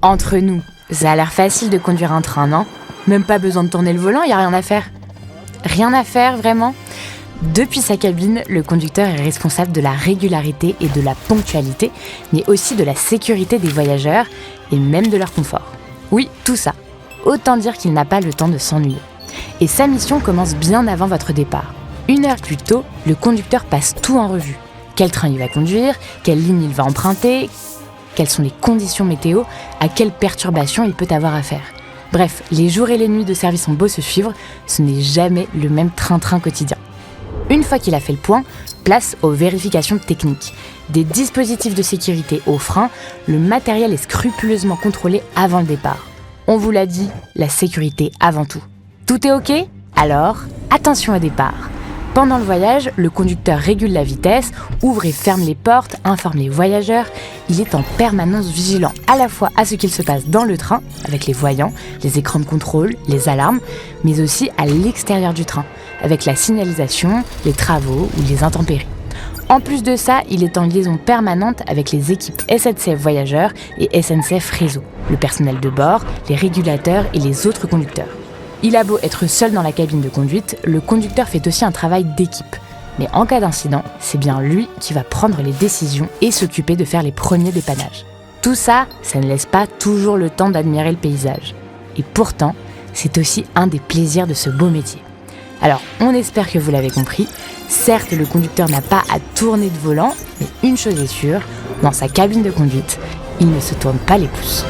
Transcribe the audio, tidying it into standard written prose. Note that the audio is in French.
Entre nous, ça a l'air facile de conduire un train, non ? Même pas besoin de tourner le volant, y a rien à faire. Rien à faire, vraiment ? Depuis sa cabine, le conducteur est responsable de la régularité et de la ponctualité, mais aussi de la sécurité des voyageurs et même de leur confort. Oui, tout ça. Autant dire qu'il n'a pas le temps de s'ennuyer. Et sa mission commence bien avant votre départ. 1 heure plus tôt, le conducteur passe tout en revue. Quel train il va conduire, quelle ligne il va emprunter, quelles sont les conditions météo, à quelles perturbations il peut avoir affaire. Bref, les jours et les nuits de service ont beau se suivre, ce n'est jamais le même train-train quotidien. Une fois qu'il a fait le point, place aux vérifications techniques. Des dispositifs de sécurité aux freins, le matériel est scrupuleusement contrôlé avant le départ. On vous l'a dit, la sécurité avant tout. Tout est OK ? Alors, attention au départ. Pendant le voyage, le conducteur régule la vitesse, ouvre et ferme les portes, informe les voyageurs. Il est en permanence vigilant à la fois à ce qu'il se passe dans le train, avec les voyants, les écrans de contrôle, les alarmes, mais aussi à l'extérieur du train, avec la signalisation, les travaux ou les intempéries. En plus de ça, il est en liaison permanente avec les équipes SNCF Voyageurs et SNCF Réseau, le personnel de bord, les régulateurs et les autres conducteurs. Il a beau être seul dans la cabine de conduite, le conducteur fait aussi un travail d'équipe. Mais en cas d'incident, c'est bien lui qui va prendre les décisions et s'occuper de faire les premiers dépannages. Tout ça, ça ne laisse pas toujours le temps d'admirer le paysage. Et pourtant, c'est aussi un des plaisirs de ce beau métier. Alors, on espère que vous l'avez compris. Certes, le conducteur n'a pas à tourner de volant, mais une chose est sûre, dans sa cabine de conduite, il ne se tourne pas les pouces.